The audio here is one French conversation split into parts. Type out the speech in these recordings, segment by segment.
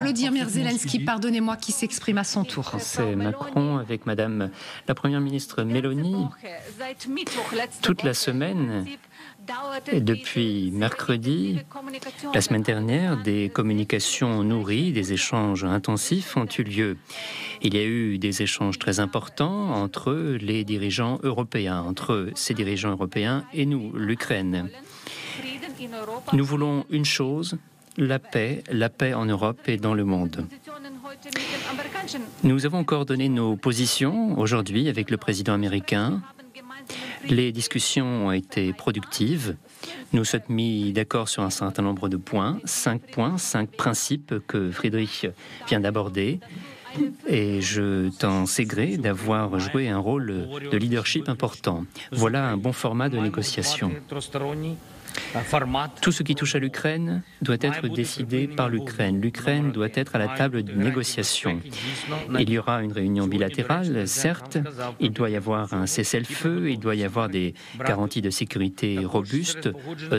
Volodymyr Zelensky, pardonnez-moi, qui s'exprime à son tour. C'est Macron avec Madame la Première ministre Meloni. Toute la semaine, et depuis mercredi, la semaine dernière, des communications nourries, des échanges intensifs ont eu lieu. Il y a eu des échanges très importants entre les dirigeants européens, entre ces dirigeants européens et nous, l'Ukraine. Nous voulons une chose, la paix en Europe et dans le monde. Nous avons coordonné nos positions aujourd'hui avec le président américain. Les discussions ont été productives. Nous sommes mis d'accord sur un certain nombre de points, 5 principes que Friedrich vient d'aborder. Et je t'en sais gré d'avoir joué un rôle de leadership important. Voilà un bon format de négociation. Tout ce qui touche à l'Ukraine doit être décidé par l'Ukraine. L'Ukraine doit être à la table de négociation. Il y aura une réunion bilatérale, certes. Il doit y avoir un cessez-le-feu. Il doit y avoir des garanties de sécurité robustes.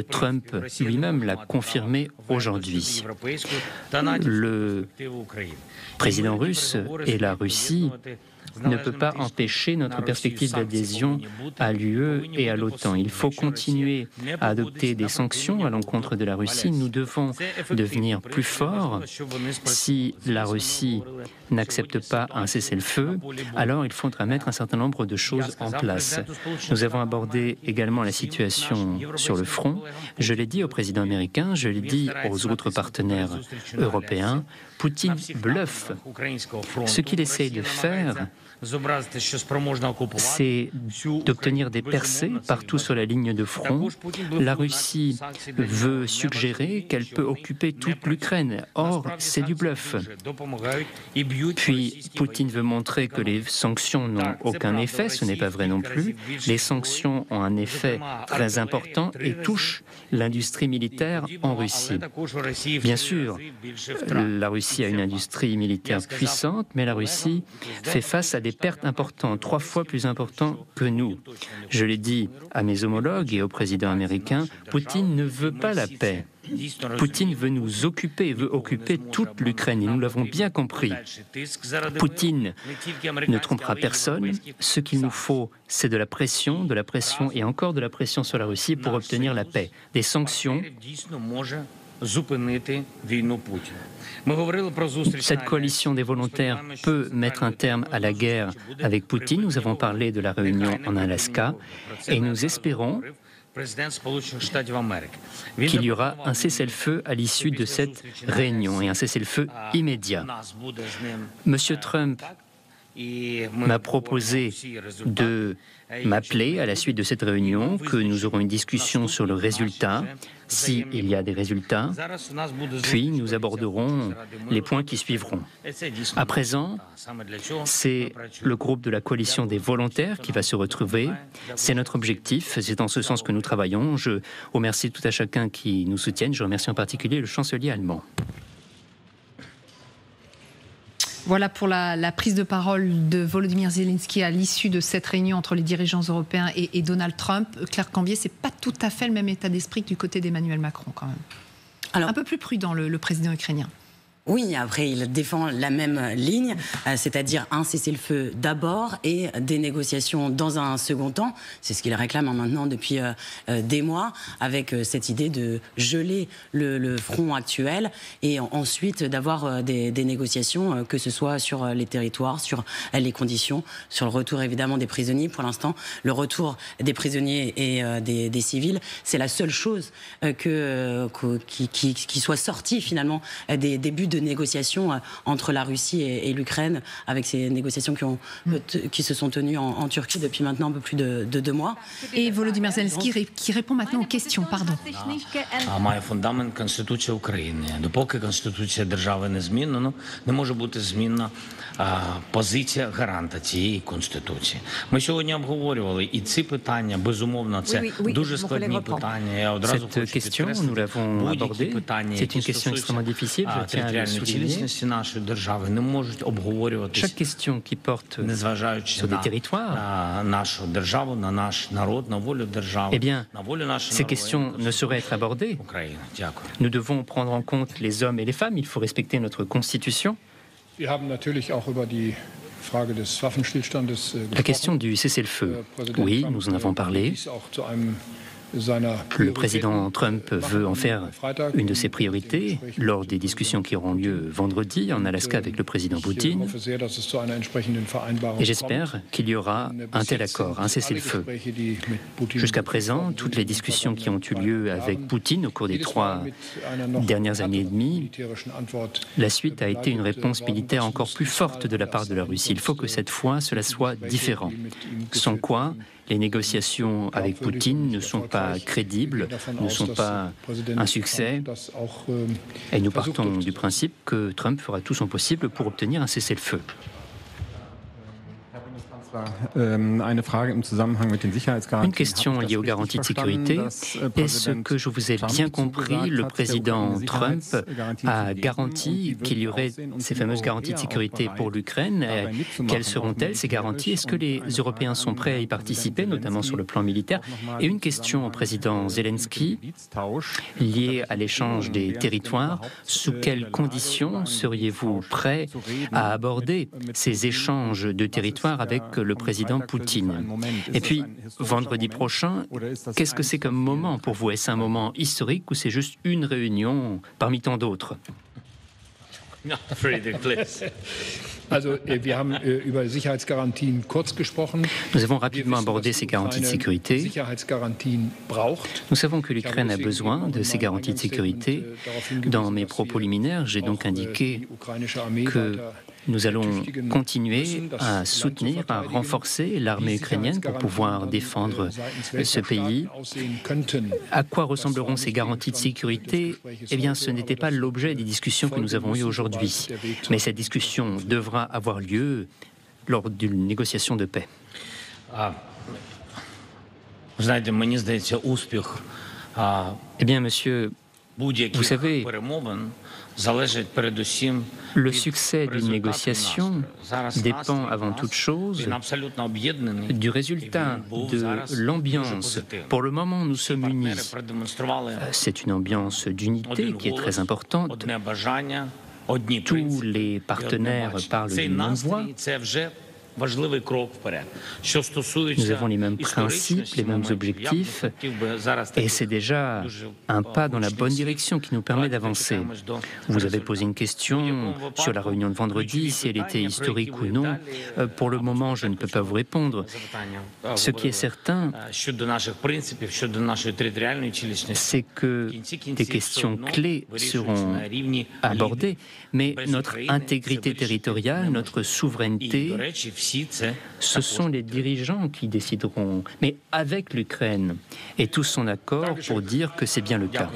Trump lui-même l'a confirmé aujourd'hui. Le président russe et la Russie ne peut pas empêcher notre perspective d'adhésion à l'UE et à l'OTAN. Il faut continuer à adopter des sanctions à l'encontre de la Russie. Nous devons devenir plus forts. Si la Russie n'accepte pas un cessez-le-feu, alors il faudra mettre un certain nombre de choses en place. Nous avons abordé également la situation sur le front. Je l'ai dit au président américain, je l'ai dit aux autres partenaires européens. Poutine bluffe. Ce qu'il essaye de faire, c'est d'obtenir des percées partout sur la ligne de front. La Russie veut suggérer qu'elle peut occuper toute l'Ukraine. Or, c'est du bluff. Puis, Poutine veut montrer que les sanctions n'ont aucun effet. Ce n'est pas vrai non plus. Les sanctions ont un effet très important et touchent l'industrie militaire en Russie. Bien sûr, la Russie a une industrie militaire puissante, mais la Russie fait face à des pertes importantes, 3 fois plus importantes que nous. Je l'ai dit à mes homologues et au président américain, Poutine ne veut pas la paix. Poutine veut nous occuper, veut occuper toute l'Ukraine, et nous l'avons bien compris. Poutine ne trompera personne. Ce qu'il nous faut, c'est de la pression et encore de la pression sur la Russie pour obtenir la paix. Des sanctions. Cette coalition des volontaires peut mettre un terme à la guerre avec Poutine. Nous avons parlé de la réunion en Alaska et nous espérons qu'il y aura un cessez-le-feu à l'issue de cette réunion et un cessez-le-feu immédiat. Monsieur Trump m'a proposé de m'appeler à la suite de cette réunion, que nous aurons une discussion sur le résultat, s'il y a des résultats, puis nous aborderons les points qui suivront. À présent, c'est le groupe de la coalition des volontaires qui va se retrouver. C'est notre objectif, c'est en ce sens que nous travaillons. Je remercie tout à chacun qui nous soutienne. Je remercie en particulier le chancelier allemand. Voilà pour la prise de parole de Volodymyr Zelensky à l'issue de cette réunion entre les dirigeants européens et Donald Trump. Claire Cambier, c'est pas tout à fait le même état d'esprit que du côté d'Emmanuel Macron quand même. Alors, un peu plus prudent le président ukrainien. Oui, après, il défend la même ligne, c'est-à-dire un cessez-le-feu d'abord et des négociations dans un second temps. C'est ce qu'il réclame maintenant depuis des mois, avec cette idée de geler le front actuel et ensuite d'avoir des négociations, que ce soit sur les territoires, sur les conditions, sur le retour évidemment des prisonniers. Pour l'instant, le retour des prisonniers et des civils, c'est la seule chose qui soit sortie finalement des débuts de négociations entre la Russie et l'Ukraine, avec ces négociations qui se sont tenues en Turquie depuis maintenant un peu plus de 2 mois. Et Volodymyr Zelensky qui répond maintenant aux questions, pardon. Має фундамент Конституція України. Допоки Конституція держави не змінена, не може бути змінна позиція гаранта цієї Конституції. Ми сьогодні обговорювали і ці питання, безумовно, це дуже складні питання. Я одразу хочу підкреслити, будь-які питання, які стосуються souligner, chaque question qui porte sur des territoires, eh bien, ces questions ne sauraient être abordées. Nous devons prendre en compte les hommes et les femmes. Il faut respecter notre Constitution. La question du cessez-le-feu, oui, nous en avons parlé. Le président Trump veut en faire une de ses priorités lors des discussions qui auront lieu vendredi en Alaska avec le président Poutine. Et j'espère qu'il y aura un tel accord, un cessez-le-feu. Jusqu'à présent, toutes les discussions qui ont eu lieu avec Poutine au cours des 3 dernières années et demie, la suite a été une réponse militaire encore plus forte de la part de la Russie. Il faut que cette fois, cela soit différent. Sans quoi, les négociations avec Poutine ne sont pas crédibles, ne sont pas un succès. Et nous partons du principe que Trump fera tout son possible pour obtenir un cessez-le-feu. Une question liée aux garanties de sécurité. Est-ce que je vous ai bien compris, le président Trump a garanti qu'il y aurait ces fameuses garanties de sécurité pour l'Ukraine? Quelles seront-elles, ces garanties? Est-ce que les Européens sont prêts à y participer, notamment sur le plan militaire? Et une question au président Zelensky liée à l'échange des territoires. Sous quelles conditions seriez-vous prêt à aborder ces échanges de territoires avec le président Poutine? Et puis, vendredi prochain, qu'est-ce que c'est comme moment pour vous? Est-ce un moment historique ou c'est juste une réunion parmi tant d'autres? Nous avons rapidement abordé ces garanties de sécurité. Nous savons que l'Ukraine a besoin de ces garanties de sécurité. Dans mes propos liminaires, j'ai donc indiqué que nous allons continuer à soutenir, à renforcer l'armée ukrainienne pour pouvoir défendre ce pays. À quoi ressembleront ces garanties de sécurité? Eh bien, ce n'était pas l'objet des discussions que nous avons eues aujourd'hui. Mais cette discussion devra avoir lieu lors d'une négociation de paix. Eh bien, monsieur, vous savez, le succès d'une négociation dépend avant toute chose du résultat, de l'ambiance. Pour le moment, nous sommes unis. C'est une ambiance d'unité qui est très importante. Tous les partenaires parlent d'une même voix. Nous avons les mêmes principes, les mêmes objectifs, et c'est déjà un pas dans la bonne direction qui nous permet d'avancer. Vous avez posé une question sur la réunion de vendredi, si elle était historique ou non. Pour le moment, je ne peux pas vous répondre. Ce qui est certain, c'est que des questions clés seront abordées, mais notre intégrité territoriale, notre souveraineté, ce sont les dirigeants qui décideront, mais avec l'Ukraine, et tous son accord pour dire que c'est bien le cas.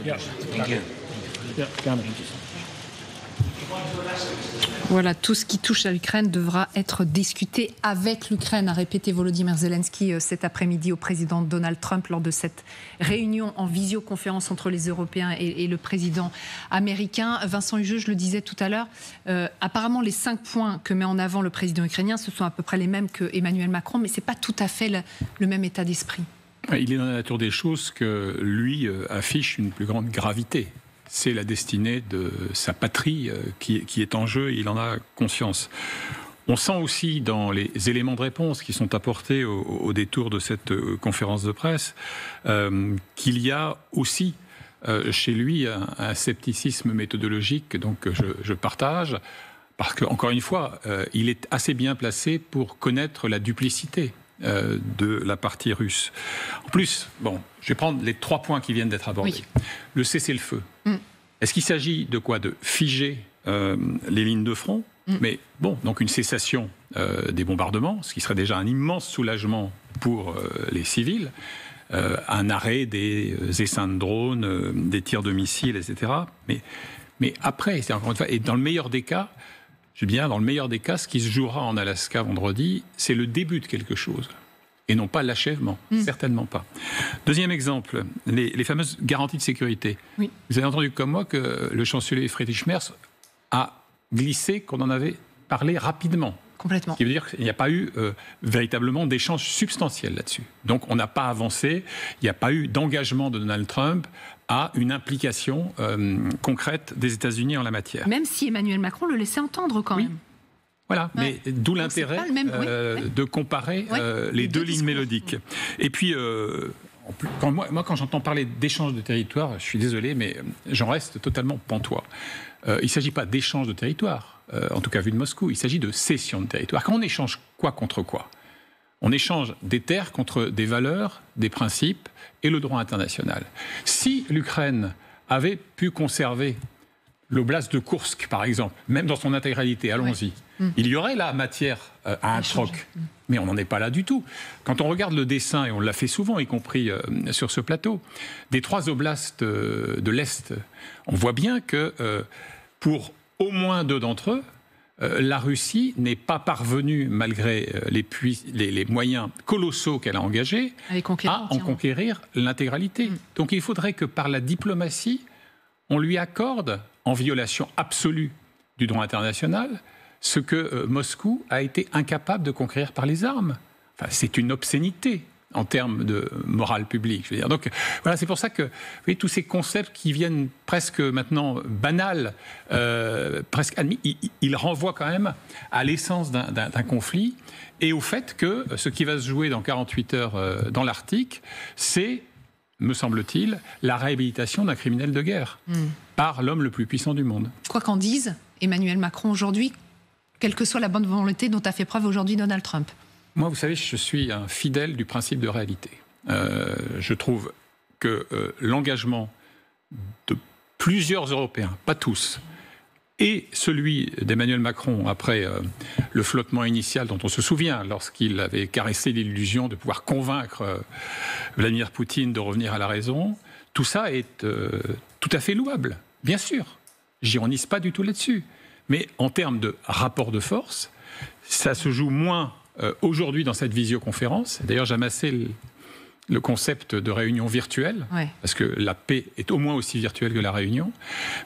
Voilà, tout ce qui touche à l'Ukraine devra être discuté avec l'Ukraine, a répété Volodymyr Zelensky cet après-midi au président Donald Trump lors de cette réunion en visioconférence entre les Européens et le président américain. Vincent Hugeux, je le disais tout à l'heure, apparemment les 5 points que met en avant le président ukrainien, ce sont à peu près les mêmes que Emmanuel Macron, mais ce n'est pas tout à fait le même état d'esprit. Il est dans la nature des choses que lui affiche une plus grande gravité. C'est la destinée de sa patrie qui est en jeu et il en a conscience. On sent aussi dans les éléments de réponse qui sont apportés au détour de cette conférence de presse qu'il y a aussi chez lui un scepticisme méthodologique donc je partage parce qu'encore une fois, il est assez bien placé pour connaître la duplicité de la partie russe. En plus, bon, je vais prendre les 3 points qui viennent d'être abordés. Oui. Le cessez-le-feu. Est-ce qu'il s'agit de quoi? De figer les lignes de front? Mais bon, donc une cessation des bombardements, ce qui serait déjà un immense soulagement pour les civils, un arrêt des essaims de drones, des tirs de missiles, etc. Mais après, c'est encore une fois, et dans le meilleur des cas, je dis bien, dans le meilleur des cas, ce qui se jouera en Alaska vendredi, c'est le début de quelque chose, et non pas l'achèvement, certainement pas. Deuxième exemple, les fameuses garanties de sécurité. Oui. Vous avez entendu comme moi que le chancelier Friedrich Merz a glissé qu'on en avait parlé rapidement. Complètement. Ce qui veut dire qu'il n'y a pas eu véritablement d'échange substantiel là-dessus. Donc on n'a pas avancé, il n'y a pas eu d'engagement de Donald Trump à une implication concrète des États-Unis en la matière. Même si Emmanuel Macron le laissait entendre quand même. Voilà, mais d'où l'intérêt de comparer les deux lignes mélodiques. Et puis, quand j'entends parler d'échange de territoire, je suis désolé, mais j'en reste totalement pantois. Il ne s'agit pas d'échange de territoire, en tout cas vu de Moscou, il s'agit de cession de territoire. Quand on échange quoi contre quoi ? On échange des terres contre des valeurs, des principes et le droit international. Si l'Ukraine avait pu conserver l'oblast de Koursk, par exemple, même dans son intégralité, allons-y, il y aurait là matière à un troc. Mais on n'en est pas là du tout. Quand on regarde le dessin, et on l'a fait souvent, y compris sur ce plateau, des 3 oblasts de l'Est, on voit bien que pour au moins 2 d'entre eux, la Russie n'est pas parvenue, malgré les moyens colossaux qu'elle a engagés, à en conquérir l'intégralité. Donc il faudrait que par la diplomatie, on lui accorde, en violation absolue du droit international, ce que Moscou a été incapable de conquérir par les armes. Enfin, c'est une obscénité en termes de morale publique. Je veux dire. Donc voilà, c'est pour ça que vous voyez, tous ces concepts qui viennent presque maintenant banals, presque admis, ils renvoient quand même à l'essence d'un conflit et au fait que ce qui va se jouer dans 48 heures dans l'Arctique, c'est, me semble-t-il, la réhabilitation d'un criminel de guerre par l'homme le plus puissant du monde. Quoi qu'en dise Emmanuel Macron aujourd'hui, quelle que soit la bonne volonté dont a fait preuve aujourd'hui Donald Trump. Moi, vous savez, je suis un fidèle du principe de réalité. Je trouve que l'engagement de plusieurs Européens, pas tous, et celui d'Emmanuel Macron après le flottement initial dont on se souvient lorsqu'il avait caressé l'illusion de pouvoir convaincre Vladimir Poutine de revenir à la raison, tout ça est tout à fait louable, bien sûr. J'ironise pas du tout là-dessus. Mais en termes de rapport de force, ça se joue moins aujourd'hui dans cette visioconférence. D'ailleurs, j'amassais le concept de réunion virtuelle, parce que la paix est au moins aussi virtuelle que la réunion.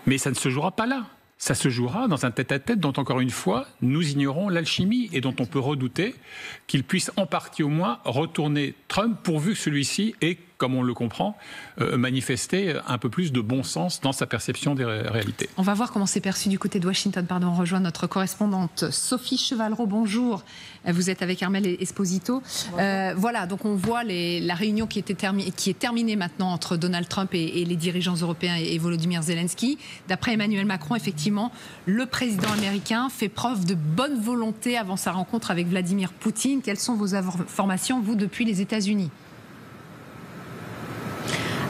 Mais ça ne se jouera pas là. Ça se jouera dans un tête-à-tête dont, encore une fois, nous ignorons l'alchimie et dont on peut redouter qu'il puisse en partie au moins retourner Trump, pourvu que celui-ci ait, comme on le comprend, manifesté un peu plus de bon sens dans sa perception des réalités. On va voir comment c'est perçu du côté de Washington. On rejoint notre correspondante Sophie Chevalreau. Bonjour. Vous êtes avec Armel Esposito. Voilà, donc on voit la réunion qui est terminée maintenant entre Donald Trump et les dirigeants européens et Volodymyr Zelensky. D'après Emmanuel Macron, effectivement, le président américain fait preuve de bonne volonté avant sa rencontre avec Vladimir Poutine. Quelles sont vos informations, vous, depuis les États-Unis ?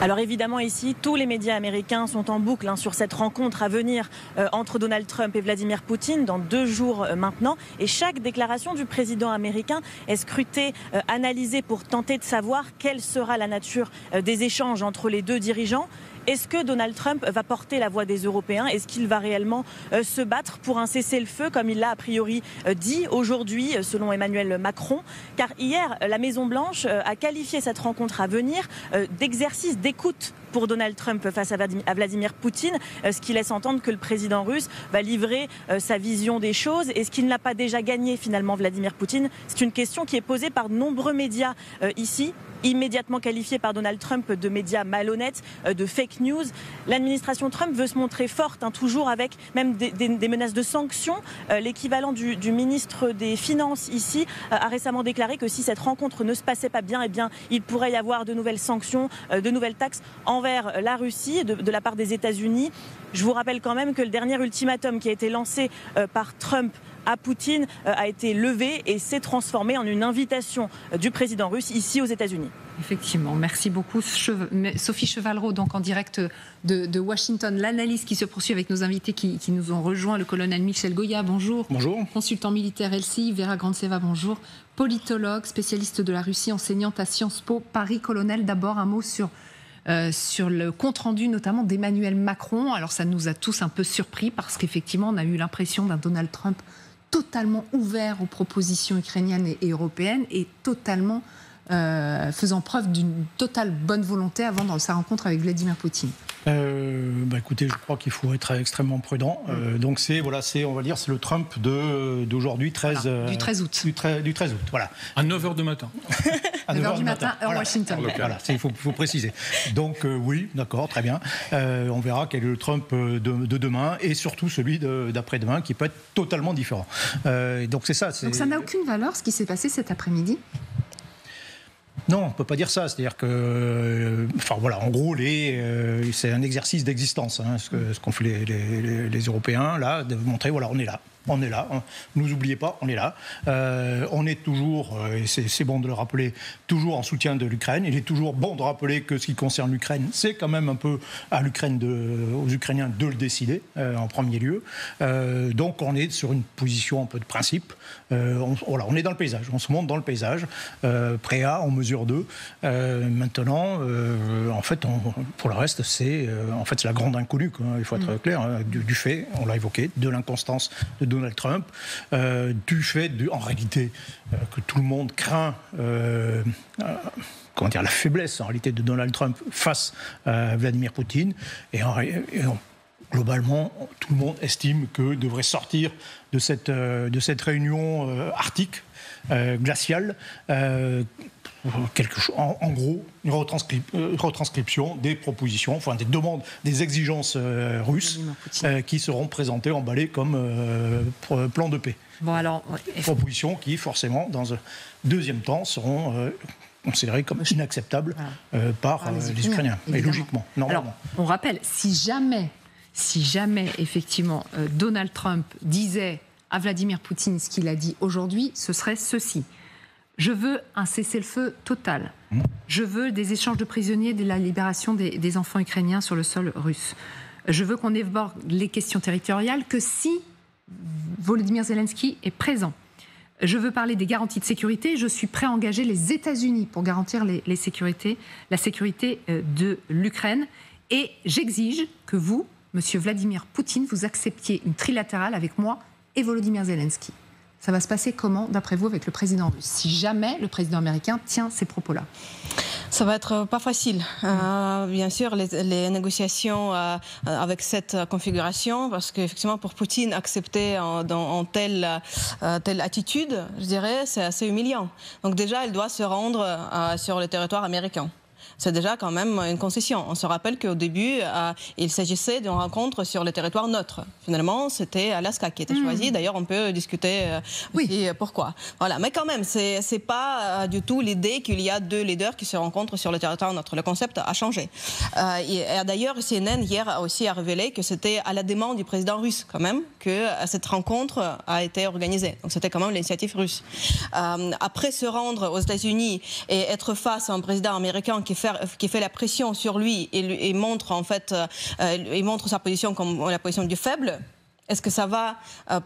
Alors évidemment ici, tous les médias américains sont en boucle sur cette rencontre à venir entre Donald Trump et Vladimir Poutine dans 2 jours maintenant. Et chaque déclaration du président américain est scrutée, analysée pour tenter de savoir quelle sera la nature des échanges entre les 2 dirigeants. Est-ce que Donald Trump va porter la voix des Européens ? Est-ce qu'il va réellement se battre pour un cessez-le-feu, comme il l'a a priori dit aujourd'hui, selon Emmanuel Macron ? Car hier, la Maison-Blanche a qualifié cette rencontre à venir d'exercice d'écoute pour Donald Trump face à Vladimir Poutine, ce qui laisse entendre que le président russe va livrer sa vision des choses. Est-ce qu'il n'a pas déjà gagné finalement Vladimir Poutine ? C'est une question qui est posée par de nombreux médias ici, immédiatement qualifiés par Donald Trump de médias malhonnêtes, de fake news. L'administration Trump veut se montrer forte, toujours avec même des menaces de sanctions. L'équivalent du ministre des Finances ici a récemment déclaré que si cette rencontre ne se passait pas bien, il pourrait y avoir de nouvelles sanctions, de nouvelles taxes envers la Russie de la part des États-Unis. Je vous rappelle quand même que le dernier ultimatum qui a été lancé par Trump à Poutine a été levé et s'est transformé en une invitation du président russe ici aux États-Unis. Effectivement, merci beaucoup Sophie Chevalreau, donc en direct de Washington. L'analyse qui se poursuit avec nos invités qui nous ont rejoints, le colonel Michel Goya, bonjour. Bonjour. Consultant militaire LCI, Vera Grandseva, bonjour. Politologue, spécialiste de la Russie, enseignante à Sciences Po Paris. Colonel, d'abord un mot sur le compte-rendu notamment d'Emmanuel Macron. Alors ça nous a tous un peu surpris parce qu'effectivement on a eu l'impression d'un Donald Trump totalement ouvert aux propositions ukrainiennes et européennes et totalement faisant preuve d'une totale bonne volonté avant sa rencontre avec Vladimir Poutine? Écoutez, je crois qu'il faut être extrêmement prudent. Donc on va dire, c'est le Trump d'aujourd'hui, 13 du 13 août. Du 13 août, voilà. À 9h du matin. À 9h du matin, heure voilà. Washington. Voilà, il faut préciser. Donc oui, d'accord, très bien. On verra quel est le Trump de demain et surtout celui d'après-demain qui peut être totalement différent. Donc c'est ça. Donc ça n'a aucune valeur ce qui s'est passé cet après-midi? Non, on ne peut pas dire ça. C'est-à-dire que, en gros, c'est un exercice d'existence, hein, ce qu'ont fait les Européens, là, de montrer, voilà, on est là. On est là, ne nous oubliez pas, on est là. On est toujours, et c'est bon de le rappeler, toujours en soutien de l'Ukraine. Il est toujours bon de rappeler que ce qui concerne l'Ukraine, c'est quand même un peu aux Ukrainiens de le décider en premier lieu. Donc on est sur une position un peu de principe. On est dans le paysage, on se monte dans le paysage. Prêt à, on mesure 2. Maintenant, en fait, pour le reste, c'est la grande inconnue, quoi. Il faut être clair, hein, du fait, on l'a évoqué, de l'inconstance de Donald Trump, du fait, en réalité, que tout le monde craint la faiblesse en réalité de Donald Trump face à Vladimir Poutine. Globalement, tout le monde estime que devrait sortir de cette réunion arctique, glaciale, en gros, une retranscription des propositions, des demandes, des exigences russes qui seront présentées, emballées comme plan de paix. Bon, alors, propositions qui, forcément, dans un deuxième temps, seront considérées comme inacceptables par les Ukrainiens, et logiquement, normalement. Alors, on rappelle, si jamais, effectivement, Donald Trump disait à Vladimir Poutine ce qu'il a dit aujourd'hui, ce serait ceci. Je veux un cessez-le-feu total. Je veux des échanges de prisonniers, de la libération des enfants ukrainiens sur le sol russe. Je veux qu'on évoque les questions territoriales que si Volodymyr Zelensky est présent. Je veux parler des garanties de sécurité. Je suis prêt à engager les États-Unis pour garantir la sécurité de l'Ukraine. Et j'exige que vous, Monsieur Vladimir Poutine, vous acceptiez une trilatérale avec moi et Volodymyr Zelensky. Ça va se passer comment, d'après vous, avec le président russe, si jamais le président américain tient ces propos-là? Ça va être pas facile. Bien sûr, les négociations avec cette configuration, parce qu'effectivement, pour Poutine, accepter en telle attitude, je dirais, c'est assez humiliant. Donc déjà, elle doit se rendre sur le territoire américain. C'est déjà quand même une concession. On se rappelle qu'au début, il s'agissait d'une rencontre sur le territoire neutre. Finalement, c'était Alaska qui était choisi. D'ailleurs, on peut discuter aussi pourquoi. Voilà. Mais quand même, c'est pas du tout l'idée qu'il y a deux leaders qui se rencontrent sur le territoire neutre. Le concept a changé. Et d'ailleurs, CNN hier a aussi révélé que c'était à la demande du président russe quand même que cette rencontre a été organisée. Donc c'était quand même l'initiative russe. Après se rendre aux États-Unis et être face à un président américain qui fait la pression sur lui et montre en fait, il montre sa position comme la position du faible. Est-ce que ça va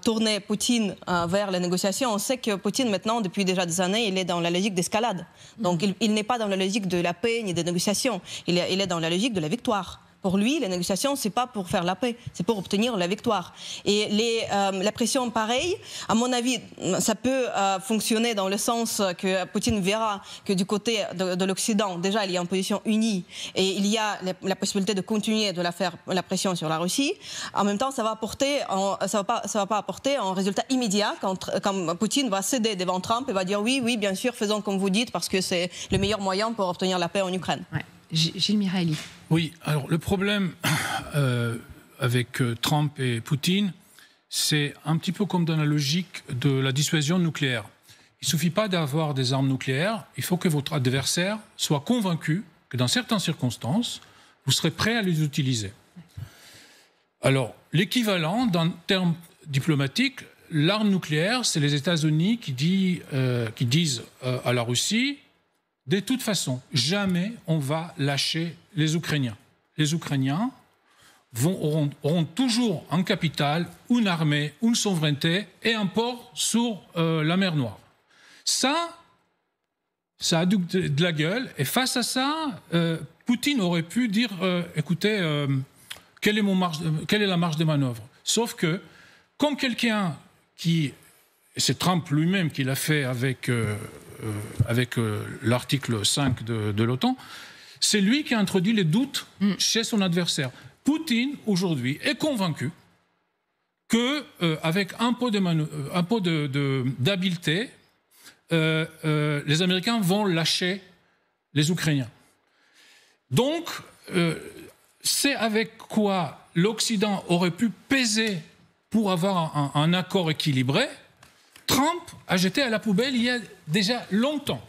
tourner Poutine vers les négociations? On sait que Poutine maintenant, depuis déjà des années, il est dans la logique d'escalade. Donc il n'est pas dans la logique de la paix ni des négociations. Il est dans la logique de la victoire. Pour lui, les négociations, c'est pas pour faire la paix, c'est pour obtenir la victoire. Et la pression, pareil, à mon avis, ça peut fonctionner dans le sens que Poutine verra que du côté de l'Occident, déjà, il y a une position unie et il y a la possibilité de continuer de faire la pression sur la Russie. En même temps, ça va pas apporter un résultat immédiat quand Poutine va céder devant Trump et va dire oui, bien sûr, faisons comme vous dites parce que c'est le meilleur moyen pour obtenir la paix en Ukraine. Ouais. Gilles Miraeli. Oui, alors le problème avec Trump et Poutine, c'est un petit peu comme dans la logique de la dissuasion nucléaire. Il ne suffit pas d'avoir des armes nucléaires, il faut que votre adversaire soit convaincu que dans certaines circonstances, vous serez prêt à les utiliser. Alors, l'équivalent d'un terme diplomatique, l'arme nucléaire, c'est les États-Unis qui disent à la Russie: de toute façon, jamais on va lâcher les Ukrainiens. Les Ukrainiens auront toujours en capitale une armée, une souveraineté et un port sur la mer Noire. Ça a de la gueule. Et face à ça, Poutine aurait pu dire écoutez, quelle est la marge de manœuvre? Sauf que, comme quelqu'un qui c'est Trump lui-même qui l'a fait avec l'article 5 de l'OTAN, c'est lui qui a introduit les doutes chez son adversaire. Poutine, aujourd'hui, est convaincu qu'avec un peu d'habileté, les Américains vont lâcher les Ukrainiens. Donc, c'est avec quoi l'Occident aurait pu peser pour avoir un accord équilibré. Trump a jeté à la poubelle il y a déjà longtemps.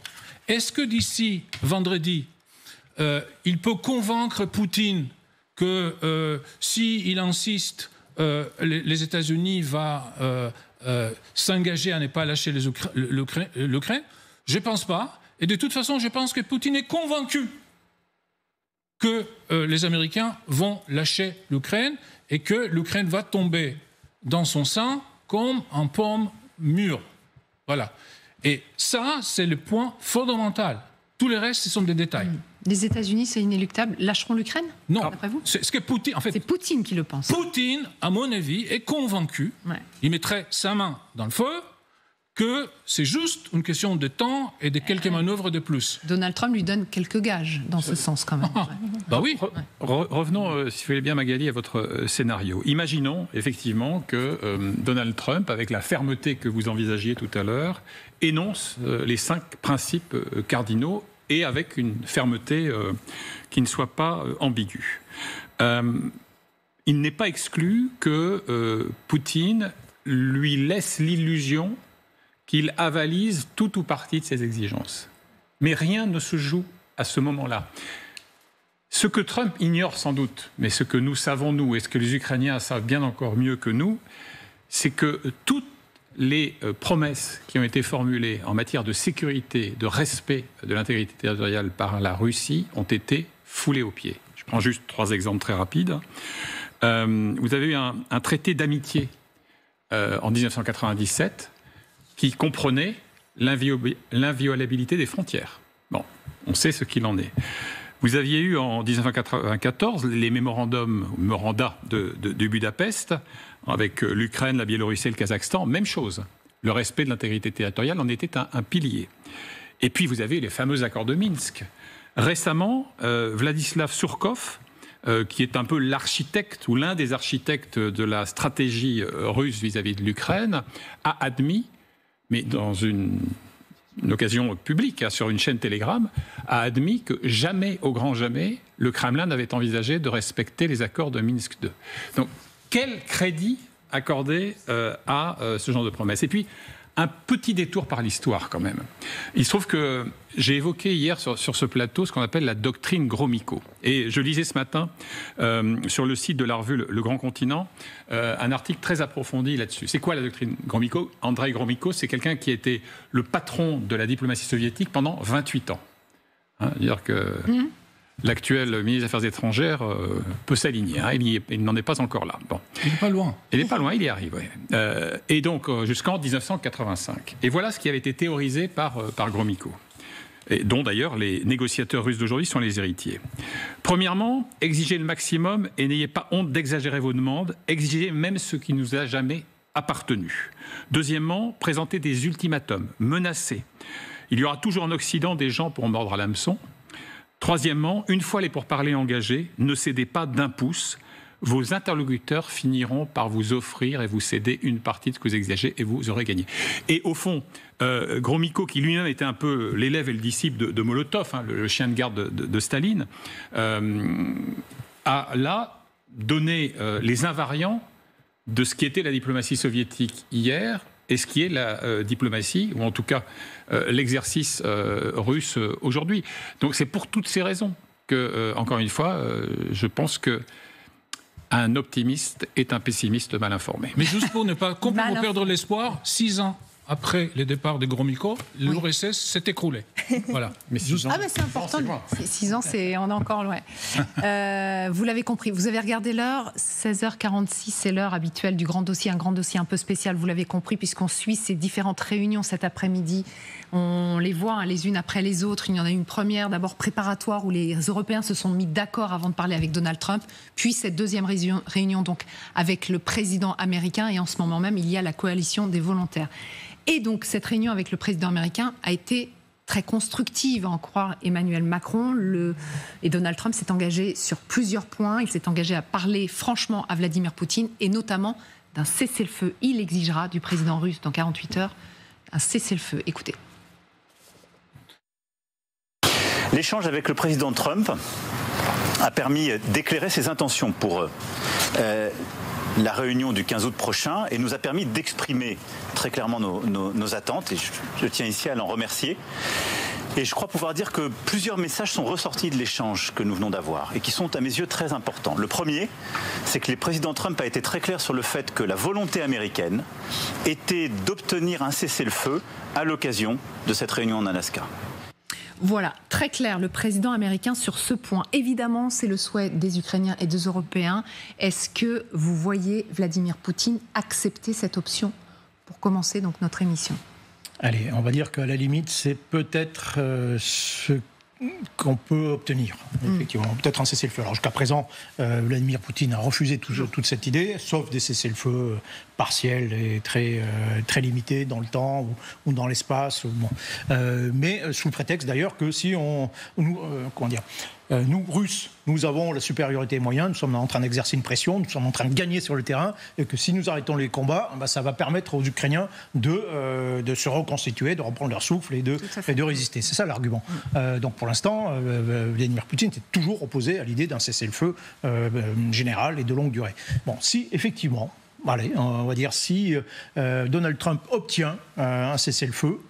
Est-ce que d'ici vendredi, il peut convaincre Poutine que s'il insiste, les États-Unis vont s'engager à ne pas lâcher l'Ukraine? Je ne pense pas. Et de toute façon, je pense que Poutine est convaincu que les Américains vont lâcher l'Ukraine et que l'Ukraine va tomber dans son sein comme un pomme mûre. Voilà. Et ça, c'est le point fondamental. Tout le reste, ce sont des détails. Les États-Unis, c'est inéluctable, lâcheront l'Ukraine? Non. D'après vous? C'est ce que Poutine, en fait, c'est Poutine qui le pense. Poutine, à mon avis, est convaincu, il mettrait sa main dans le feu, que c'est juste une question de temps et de quelques manœuvres de plus. Donald Trump lui donne quelques gages dans ce sens quand même. Bah oui. Revenons, si vous voulez bien Magali, à votre scénario. Imaginons effectivement que Donald Trump, avec la fermeté que vous envisagiez tout à l'heure, énonce les 5 principes cardinaux et avec une fermeté qui ne soit pas ambiguë. Il n'est pas exclu que Poutine lui laisse l'illusion qu'il avalise tout ou partie de ses exigences. Mais rien ne se joue à ce moment-là. Ce que Trump ignore sans doute, mais ce que nous savons nous, et ce que les Ukrainiens savent bien encore mieux que nous, c'est que toutes les promesses qui ont été formulées en matière de sécurité, de respect de l'intégrité territoriale par la Russie ont été foulées aux pieds. Je prends juste 3 exemples très rapides. Vous avez eu un traité d'amitié en 1997 qui comprenait l'inviolabilité des frontières. Bon, on sait ce qu'il en est. Vous aviez eu en 1994 les memoranda de Budapest avec l'Ukraine, la Biélorussie et le Kazakhstan, même chose. Le respect de l'intégrité territoriale en était un pilier. Et puis vous avez les fameux accords de Minsk. Récemment, Vladislav Surkov, qui est un peu l'architecte ou l'un des architectes de la stratégie russe vis-à-vis de l'Ukraine, a admis, mais dans une occasion publique, sur une chaîne Telegram, a admis que jamais, au grand jamais, le Kremlin n'avait envisagé de respecter les accords de Minsk II. Donc, quel crédit accorder à ce genre de promesses? Et puis, un petit détour par l'histoire quand même. Il se trouve que j'ai évoqué hier sur ce plateau ce qu'on appelle la doctrine Gromyko. Et je lisais ce matin sur le site de la revue Le Grand Continent un article très approfondi là-dessus. C'est quoi la doctrine Gromyko? Andrei Gromyko, c'est quelqu'un qui était le patron de la diplomatie soviétique pendant 28 ans. C'est-à-dire que l'actuel ministre des Affaires étrangères peut s'aligner. Il n'en est pas encore là. Bon. Il n'est pas loin. Il n'est pas loin, il y arrive. Oui. Et donc, jusqu'en 1985. Et voilà ce qui avait été théorisé par Gromyko, et dont d'ailleurs les négociateurs russes d'aujourd'hui sont les héritiers. Premièrement, exigez le maximum et n'ayez pas honte d'exagérer vos demandes. Exigez même ce qui ne nous a jamais appartenu. Deuxièmement, présentez des ultimatums, menacez. Il y aura toujours en Occident des gens pour mordre à l'hameçon. Troisièmement, une fois les pourparlers engagés, ne cédez pas d'un pouce. Vos interlocuteurs finiront par vous offrir et vous céder une partie de ce que vous exigez et vous aurez gagné. Et au fond, Gromyko, qui lui-même était un peu l'élève et le disciple de Molotov, le chien de garde de Staline, a là donné les invariants de ce qui était la diplomatie soviétique hier et ce qui est la diplomatie, ou en tout cas l'exercice russe aujourd'hui. Donc c'est pour toutes ces raisons que, encore une fois, je pense que un optimiste est un pessimiste mal informé. Mais juste pour ne pas complètement perdre l'espoir, 6 ans après le départ de Gromyko, l'URSS s'est écroulé. Voilà. Mais 6 ans, c'est important. 6 ans, on est encore loin. Vous l'avez compris, vous avez regardé l'heure, 16h46, c'est l'heure habituelle du grand dossier, un grand dossier un peu spécial, vous l'avez compris, puisqu'on suit ces différentes réunions cet après-midi. On les voit les unes après les autres. Il y en a une première, d'abord préparatoire, où les Européens se sont mis d'accord avant de parler avec Donald Trump, puis cette deuxième réunion donc avec le président américain, et en ce moment même, il y a la coalition des volontaires. Et donc cette réunion avec le président américain a été très constructive, à en croire Emmanuel Macron. Et Donald Trump s'est engagé sur plusieurs points. Il s'est engagé à parler franchement à Vladimir Poutine et notamment d'un cessez-le-feu. Il exigera du président russe dans 48 heures un cessez-le-feu. Écoutez. L'échange avec le président Trump a permis d'éclairer ses intentions pour la réunion du 15 août prochain et nous a permis d'exprimer très clairement nos attentes et je tiens ici à l'en remercier. Et je crois pouvoir dire que plusieurs messages sont ressortis de l'échange que nous venons d'avoir et qui sont à mes yeux très importants. Le premier, c'est que le président Trump a été très clair sur le fait que la volonté américaine était d'obtenir un cessez-le-feu à l'occasion de cette réunion en Alaska. Voilà, très clair, le président américain sur ce point. Évidemment, c'est le souhait des Ukrainiens et des Européens. Est-ce que vous voyez Vladimir Poutine accepter cette option pour commencer donc notre émission? Allez, on va dire qu'à la limite, c'est peut-être ce qu'on peut obtenir, effectivement, peut-être un cessez-le-feu. Alors jusqu'à présent, Vladimir Poutine a refusé toute cette idée, sauf des cessez-le-feu partiels et très limités dans le temps ou dans l'espace. Bon. Mais sous le prétexte d'ailleurs que si nous, Russes, nous avons la supériorité moyenne, nous sommes en train d'exercer une pression, nous sommes en train de gagner sur le terrain, et que si nous arrêtons les combats, ça va permettre aux Ukrainiens de se reconstituer, de reprendre leur souffle et de résister. C'est ça l'argument. Donc pour l'instant, Vladimir Poutine est toujours opposé à l'idée d'un cessez-le-feu général et de longue durée. Bon, si effectivement, allez, on va dire si Donald Trump obtient un cessez-le-feu,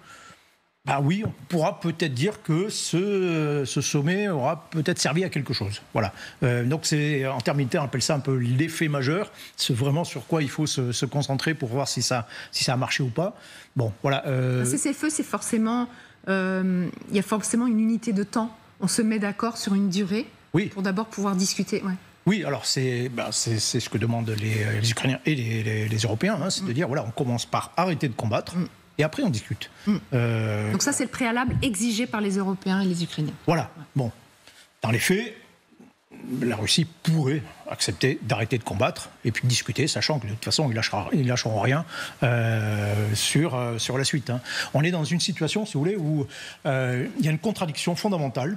oui, on pourra peut-être dire que ce sommet aura peut-être servi à quelque chose. Voilà. Donc c'est, en termes militaires, on appelle ça un peu l'effet majeur. C'est vraiment sur quoi il faut se concentrer pour voir si ça a marché ou pas. Bon, voilà. Un cessez-le-feu, c'est forcément, il y a forcément une unité de temps. On se met d'accord sur une durée pour d'abord pouvoir discuter. Ouais. Oui, alors c'est ce que demandent les Ukrainiens et les Européens, c'est de dire, voilà, on commence par arrêter de combattre. Et après, on discute. Donc ça, c'est le préalable exigé par les Européens et les Ukrainiens. Voilà. Bon. Dans les faits, la Russie pourrait accepter d'arrêter de combattre et puis de discuter, sachant que de toute façon, ils ne lâcheront rien sur la suite. On est dans une situation, si vous voulez, où il y a une contradiction fondamentale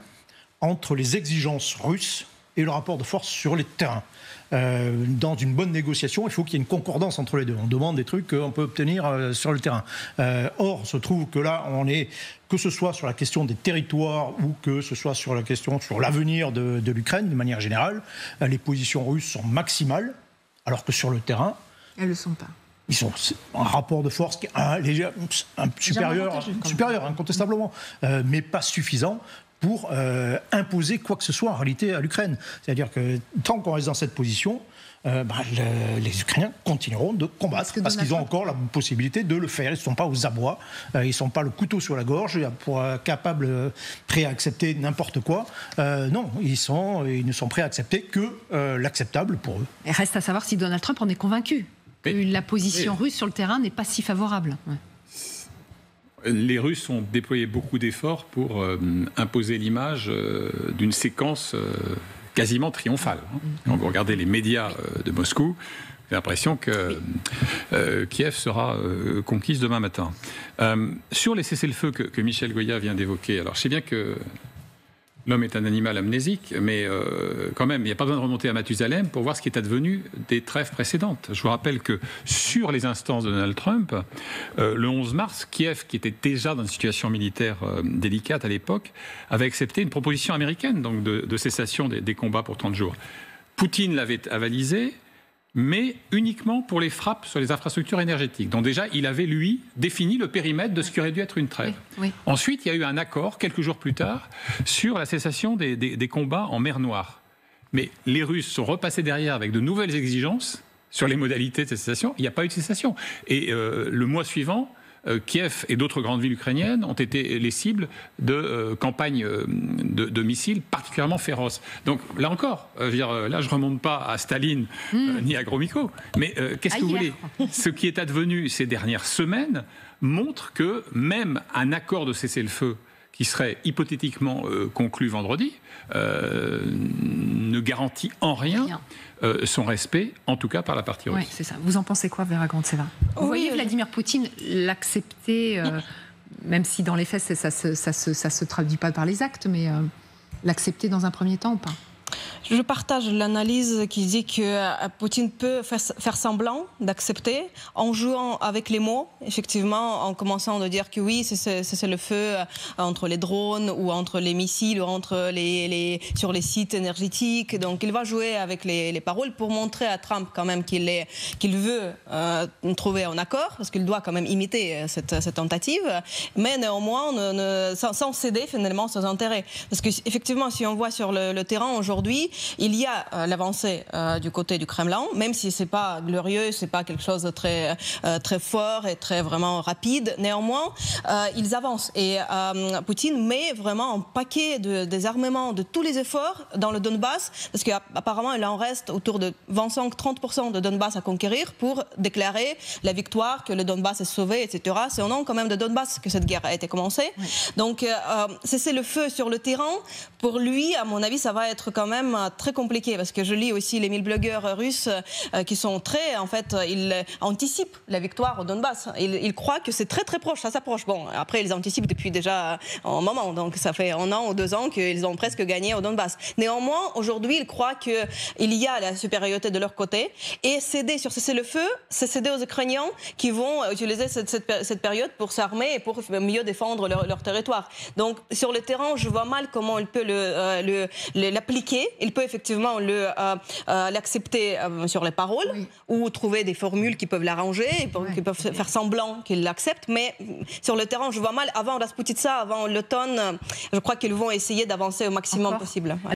entre les exigences russes et le rapport de force sur les terrains. Dans une bonne négociation, il faut qu'il y ait une concordance entre les deux. On demande des trucs qu'on peut obtenir sur le terrain. Or, se trouve que là, que ce soit sur la question des territoires ou que ce soit sur la question sur l'avenir de l'Ukraine, de manière générale, les positions russes sont maximales, alors que sur le terrain, elles ne le sont pas. Ils sont un rapport de force qui est supérieur, incontestablement, mais pas suffisant pour imposer quoi que ce soit en réalité à l'Ukraine. C'est-à-dire que tant qu'on reste dans cette position, les Ukrainiens continueront de combattre parce qu'ils ont encore la possibilité de le faire. Ils ne sont pas aux abois, ils ne sont pas le couteau sur la gorge, capables, prêts à accepter n'importe quoi. Non, ils ne sont prêts à accepter que l'acceptable pour eux. Et reste à savoir si Donald Trump en est convaincu, que la position russe sur le terrain n'est pas si favorable. Ouais. Les Russes ont déployé beaucoup d'efforts pour imposer l'image d'une séquence quasiment triomphale. Quand vous regardez les médias de Moscou, j'ai l'impression que Kiev sera conquise demain matin. Sur les cessez-le-feu que Michel Goya vient d'évoquer, alors je sais bien que l'homme est un animal amnésique, mais quand même, il n'y a pas besoin de remonter à Mathusalem pour voir ce qui est advenu des trêves précédentes. Je vous rappelle que sur les instances de Donald Trump, le 11 mars, Kiev, qui était déjà dans une situation militaire délicate à l'époque, avait accepté une proposition américaine donc de cessation des combats pour 30 jours. Poutine l'avait avalisé, mais uniquement pour les frappes sur les infrastructures énergétiques. Donc déjà, il avait, lui, défini le périmètre de ce qui aurait dû être une trêve. Oui. Ensuite, il y a eu un accord, quelques jours plus tard, sur la cessation des combats en mer Noire. Mais les Russes sont repassés derrière avec de nouvelles exigences sur les modalités de cessation. Il n'y a pas eu de cessation. Et le mois suivant, Kiev et d'autres grandes villes ukrainiennes ont été les cibles de campagnes de missiles particulièrement féroces. Donc là encore, là je ne remonte pas à Staline ni à Gromyko, mais qu'est-ce que vous voulez ? Ce qui est advenu ces dernières semaines montre que même un accord de cessez-le-feu qui serait hypothétiquement conclu vendredi ne garantit en rien son respect, en tout cas par la partie russe. Oui, c'est ça. Vous en pensez quoi, Vera Grantseva? Vous voyez Vladimir Poutine l'accepter, même si dans les faits ça se traduit pas par les actes, mais l'accepter dans un premier temps ou pas? Je partage l'analyse qui dit que Poutine peut faire semblant d'accepter en jouant avec les mots, effectivement, en commençant à dire que oui, c'est le feu entre les drones ou entre les missiles ou entre sur les sites énergétiques. Donc il va jouer avec les paroles pour montrer à Trump quand même qu'il veut trouver un accord, parce qu'il doit quand même imiter cette tentative, mais néanmoins sans céder finalement ses intérêts. Parce qu'effectivement, si on voit sur le terrain aujourd'hui, il y a l'avancée du côté du Kremlin, même si c'est pas glorieux, c'est pas quelque chose de très fort et très vraiment rapide. Néanmoins, ils avancent et Poutine met vraiment un paquet de désarmement de tous les efforts dans le Donbass, parce qu'apparemment il en reste autour de 25-30% de Donbass à conquérir pour déclarer la victoire, que le Donbass est sauvé, etc. C'est au nom quand même de Donbass que cette guerre a été commencée. Oui. Donc cesser le feu sur le terrain, pour lui, à mon avis, ça va être quand même très compliqué, parce que je lis aussi les 1000 blogueurs russes qui sont très, en fait, ils anticipent la victoire au Donbass. Ils croient que c'est très très proche, ça s'approche. Bon, après ils anticipent depuis déjà un moment, donc ça fait 1 an ou 2 ans qu'ils ont presque gagné au Donbass. Néanmoins, aujourd'hui, ils croient qu'il y a la supériorité de leur côté, et céder sur cessez-le-feu, c'est céder aux Ukrainiens qui vont utiliser cette période pour s'armer et pour mieux défendre leur territoire. Donc sur le terrain, je vois mal comment il peut l'appliquer. Il peut effectivement l'accepter sur les paroles, oui, ou trouver des formules qui peuvent l'arranger, qui peuvent faire semblant qu'il l'accepte, mais sur le terrain, je vois mal, avant Rasputitsa, avant l'automne, je crois qu'ils vont essayer d'avancer au maximum possible.